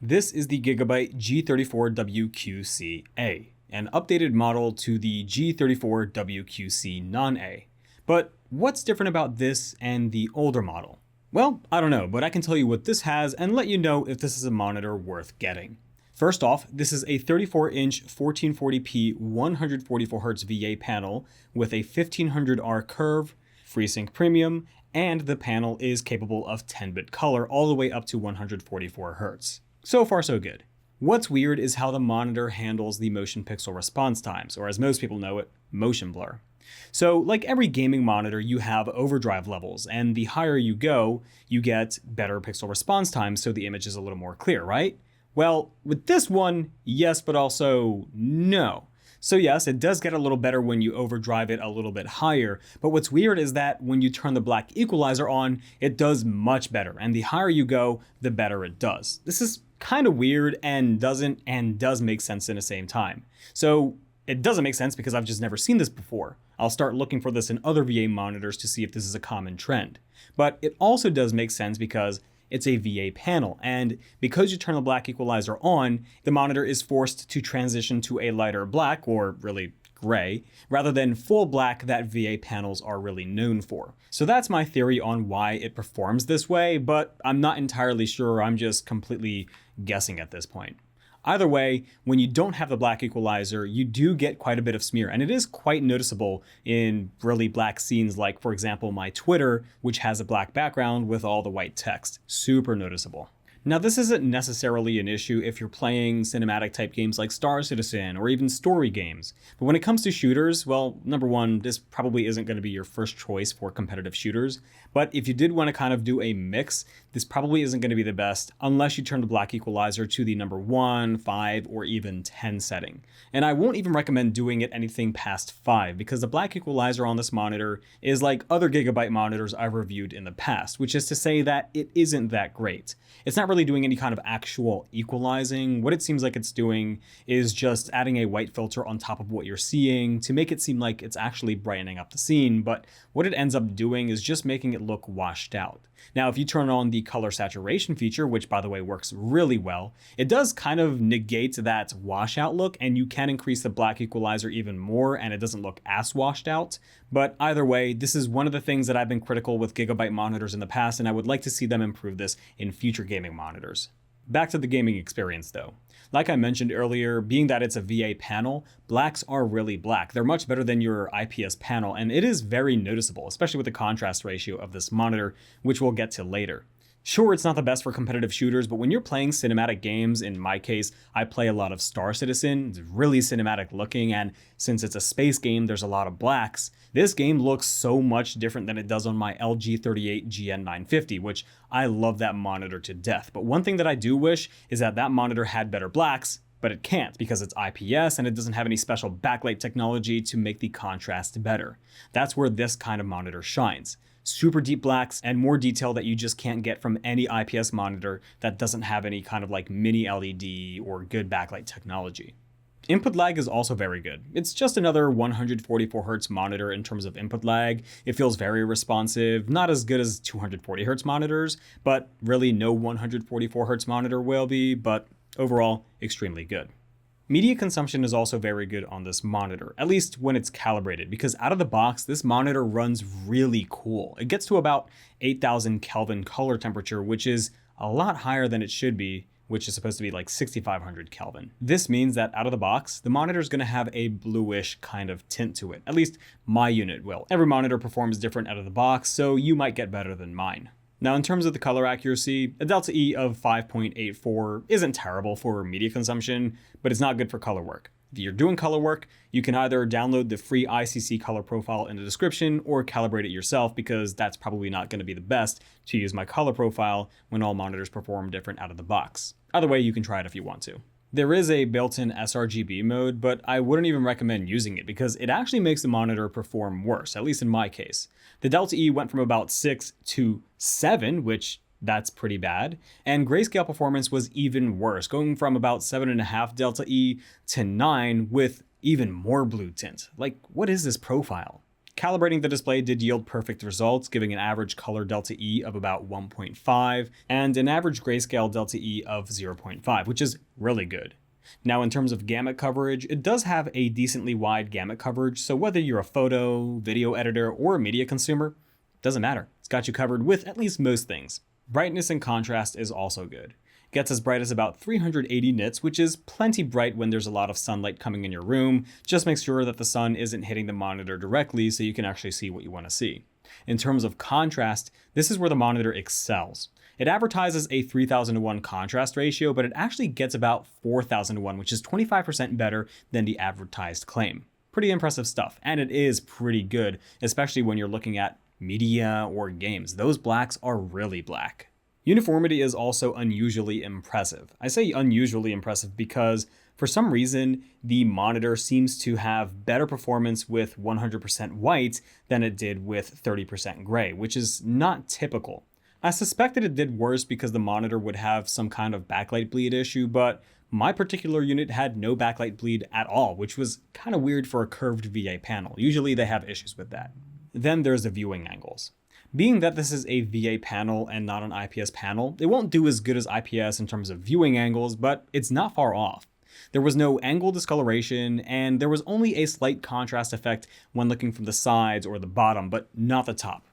This is the Gigabyte G34WQCA, an updated model to the G34WQC non-A. But what's different about this and the older model? Well, I don't know, but I can tell you what this has and let you know if this is a monitor worth getting. First off, this is a 34-inch 1440p 144Hz VA panel with a 1500R curve, FreeSync Premium, and the panel is capable of 10-bit color all the way up to 144Hz. So far, so good. What's weird is how the monitor handles the motion pixel response times, or as most people know it, motion blur. So like every gaming monitor, you have overdrive levels, and the higher you go, you get better pixel response times, so the image is a little more clear, right? Well, with this one, yes, but also no. So yes, it does get a little better when you overdrive it a little bit higher, but what's weird is that when you turn the black equalizer on, it does much better, and the higher you go, the better it does. This is kind of weird and doesn't and does make sense in the same time. So it doesn't make sense because I've just never seen this before. I'll start looking for this in other VA monitors to see if this is a common trend. But it also does make sense because it's a VA panel, and because you turn the black equalizer on, the monitor is forced to transition to a lighter black, or really gray, rather than full black that VA panels are really known for. So that's my theory on why it performs this way, but I'm not entirely sure. I'm just completely guessing at this point. Either way, when you don't have the black equalizer, you do get quite a bit of smear, and it is quite noticeable in really black scenes like, for example, my Twitter, which has a black background with all the white text. Super noticeable. Now, this isn't necessarily an issue if you're playing cinematic type games like Star Citizen or even story games. But when it comes to shooters, well, number one, this probably isn't going to be your first choice for competitive shooters. But if you did want to kind of do a mix, this probably isn't going to be the best unless you turn the black equalizer to the number 1, 5, or even 10 setting. And I won't even recommend doing it anything past 5 because the black equalizer on this monitor is like other Gigabyte monitors I've reviewed in the past, which is to say that it isn't that great. It's not really doing any kind of actual equalizing. What it seems like it's doing is just adding a white filter on top of what you're seeing to make it seem like it's actually brightening up the scene, but what it ends up doing is just making it look washed out. Now, if you turn on the color saturation feature, which by the way works really well, it does kind of negate that washout look, and you can increase the black equalizer even more and it doesn't look as washed out. But either way, this is one of the things that I've been critical with Gigabyte monitors in the past, and I would like to see them improve this in future gaming monitors. Back to the gaming experience though. Like I mentioned earlier, being that it's a VA panel, blacks are really black. They're much better than your IPS panel, and it is very noticeable, especially with the contrast ratio of this monitor, which we'll get to later. Sure, it's not the best for competitive shooters, but when you're playing cinematic games, in my case, I play a lot of Star Citizen, it's really cinematic looking, and since it's a space game, there's a lot of blacks. This game looks so much different than it does on my LG 38 GN950, which I love that monitor to death. But one thing that I do wish is that that monitor had better blacks, but it can't because it's IPS and it doesn't have any special backlight technology to make the contrast better. That's where this kind of monitor shines. Super deep blacks and more detail that you just can't get from any IPS monitor that doesn't have any kind of like mini LED or good backlight technology. Input lag is also very good. It's just another 144Hz monitor in terms of input lag. It feels very responsive, not as good as 240Hz monitors, but really no 144Hz monitor will be, but overall, extremely good. Media consumption is also very good on this monitor, at least when it's calibrated, because out of the box, this monitor runs really cool. It gets to about 8,000 Kelvin color temperature, which is a lot higher than it should be, which is supposed to be like 6,500 Kelvin. This means that out of the box, the monitor is going to have a bluish kind of tint to it. At least my unit will. Every monitor performs different out of the box, so you might get better than mine. Now, in terms of the color accuracy, a delta E of 5.84 isn't terrible for media consumption, but it's not good for color work. If you're doing color work, you can either download the free ICC color profile in the description or calibrate it yourself, because that's probably not going to be the best to use my color profile when all monitors perform different out of the box. Either way, you can try it if you want to. There is a built-in sRGB mode, but I wouldn't even recommend using it because it actually makes the monitor perform worse, at least in my case. The delta E went from about 6 to 7, which that's pretty bad, and grayscale performance was even worse, going from about 7.5 delta E to 9 with even more blue tint. Like, what is this profile? Calibrating the display did yield perfect results, giving an average color delta E of about 1.5 and an average grayscale delta E of 0.5, which is really good. Now, in terms of gamut coverage, it does have a decently wide gamut coverage, so whether you're a photo, video editor, or a media consumer, doesn't matter. It's got you covered with at least most things. Brightness and contrast is also good. It gets as bright as about 380 nits, which is plenty bright when there's a lot of sunlight coming in your room. Just make sure that the sun isn't hitting the monitor directly so you can actually see what you want to see. In terms of contrast, this is where the monitor excels. It advertises a 3000:1 contrast ratio, but it actually gets about 4000:1, which is 25% better than the advertised claim. Pretty impressive stuff, and it is pretty good, especially when you're looking at media or games. Those blacks are really black. Uniformity is also unusually impressive. I say unusually impressive because for some reason, the monitor seems to have better performance with 100% white than it did with 30% gray, which is not typical. I suspected it did worse because the monitor would have some kind of backlight bleed issue, but my particular unit had no backlight bleed at all, which was kind of weird for a curved VA panel. Usually they have issues with that. Then there's the viewing angles. Being that this is a VA panel and not an IPS panel, it won't do as good as IPS in terms of viewing angles, but it's not far off. There was no angle discoloration, and there was only a slight contrast effect when looking from the sides or the bottom, but not the top.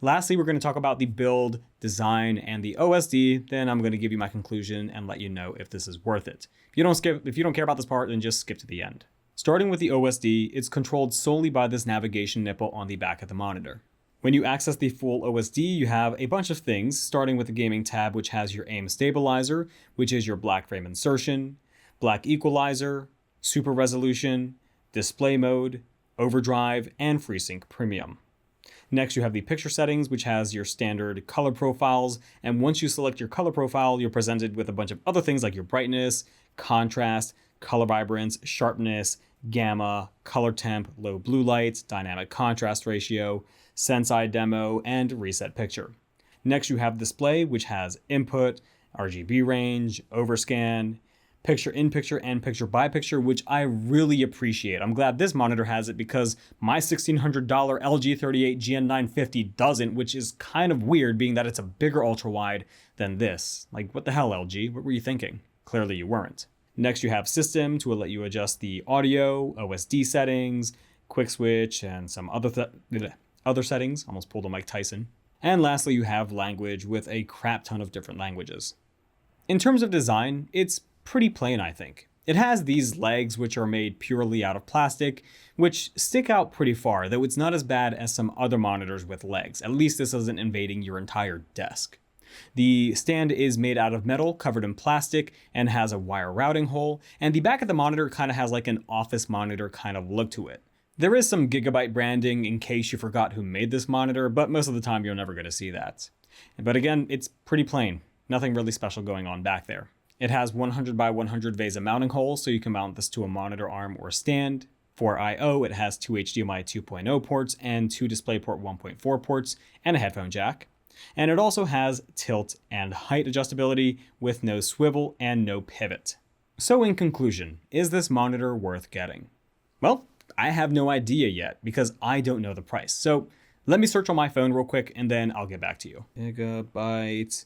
Lastly, we're going to talk about the build, design, and the OSD. Then I'm going to give you my conclusion and let you know if this is worth it. If you don't care about this part, then just skip to the end. Starting with the OSD, it's controlled solely by this navigation nipple on the back of the monitor. When you access the full OSD, you have a bunch of things, starting with the gaming tab, which has your aim stabilizer, which is your black frame insertion, black equalizer, super resolution, display mode, overdrive, and FreeSync Premium. Next, you have the picture settings, which has your standard color profiles. And once you select your color profile, you're presented with a bunch of other things like your brightness, contrast, color vibrance, sharpness, gamma, color temp, low blue light, dynamic contrast ratio, Sense-I demo, and reset picture. Next, you have display, which has input, RGB range, overscan, picture-in-picture, and picture-by-picture, which I really appreciate. I'm glad this monitor has it because my $1,600 LG 38 GN950 doesn't, which is kind of weird being that it's a bigger ultra-wide than this. Like, what the hell, LG? What were you thinking? Clearly you weren't. Next, you have system to let you adjust the audio, OSD settings, quick switch, and some other settings. Almost pulled a Mike Tyson. And lastly, you have language with a crap ton of different languages. In terms of design, it's pretty plain, I think. It has these legs which are made purely out of plastic, which stick out pretty far, though it's not as bad as some other monitors with legs. At least this isn't invading your entire desk. The stand is made out of metal, covered in plastic, and has a wire routing hole, and the back of the monitor kind of has like an office monitor kind of look to it. There is some Gigabyte branding in case you forgot who made this monitor, but most of the time you're never going to see that. But again, it's pretty plain. Nothing really special going on back there. It has 100 by 100 VESA mounting holes, so you can mount this to a monitor arm or stand. For I/O, it has two HDMI 2.0 ports and two DisplayPort 1.4 ports and a headphone jack. And it also has tilt and height adjustability with no swivel and no pivot. So in conclusion, is this monitor worth getting? Well, I have no idea yet because I don't know the price. So let me search on my phone real quick and then I'll get back to you. Gigabyte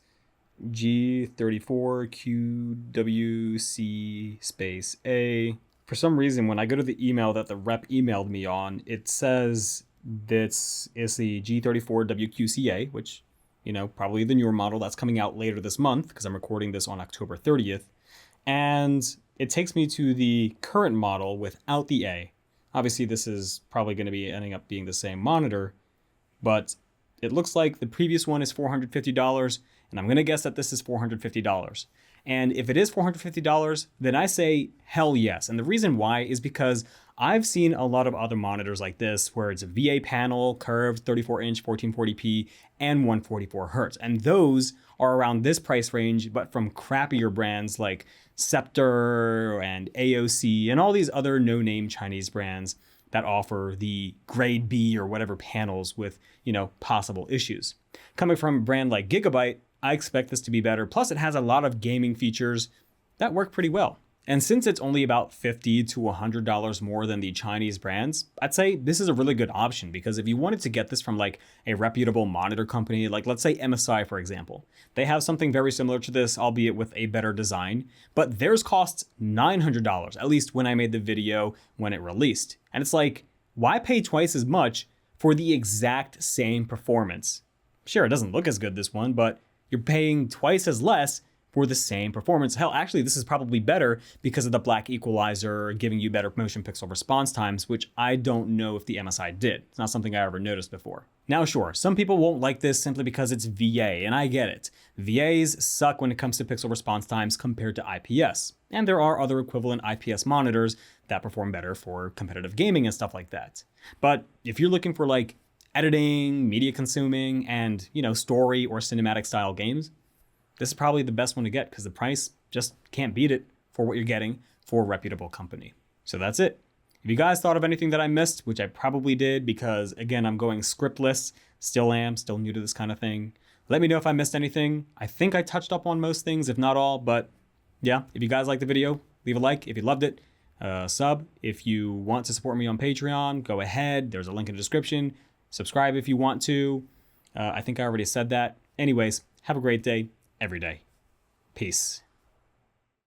G34WQCA. For some reason, when I go to the email that the rep emailed me on, it says this is the G34WQCA, which, you know, probably the newer model that's coming out later this month because I'm recording this on October 30th. And it takes me to the current model without the A. Obviously, this is probably going to be ending up being the same monitor, but it looks like the previous one is $450, and I'm going to guess that this is $450. And if it is $450, then I say hell yes. And the reason why is because I've seen a lot of other monitors like this where it's a VA panel, curved 34-inch 1440p, and 144 Hz. And those are around this price range, but from crappier brands like Scepter and AOC and all these other no-name Chinese brands that offer the grade B or whatever panels with, you know, possible issues. Coming from a brand like Gigabyte, I expect this to be better. Plus, it has a lot of gaming features that work pretty well. And since it's only about $50 to $100 more than the Chinese brands, I'd say this is a really good option, because if you wanted to get this from like a reputable monitor company, like let's say MSI, for example, they have something very similar to this, albeit with a better design, but theirs costs $900, at least when I made the video when it released. And it's like, why pay twice as much for the exact same performance? Sure, it doesn't look as good, this one, but you're paying twice as less for the same performance. Hell, actually, this is probably better because of the black equalizer giving you better motion pixel response times, which I don't know if the MSI did. It's not something I ever noticed before. Now, sure, some people won't like this simply because it's VA, and I get it. VAs suck when it comes to pixel response times compared to IPS, and there are other equivalent IPS monitors that perform better for competitive gaming and stuff like that. But if you're looking for like editing, media consuming, and, story or cinematic style games, this is probably the best one to get because the price just can't beat it for what you're getting for a reputable company. So that's it. If you guys thought of anything that I missed, which I probably did because, again, I'm going scriptless, still new to this kind of thing, let me know if I missed anything. I think I touched up on most things, if not all, but yeah, if you guys liked the video, leave a like. If you loved it, sub. If you want to support me on Patreon, go ahead. There's a link in the description. Subscribe if you want to. I think I already said that. Anyways, have a great day. Every day. Peace.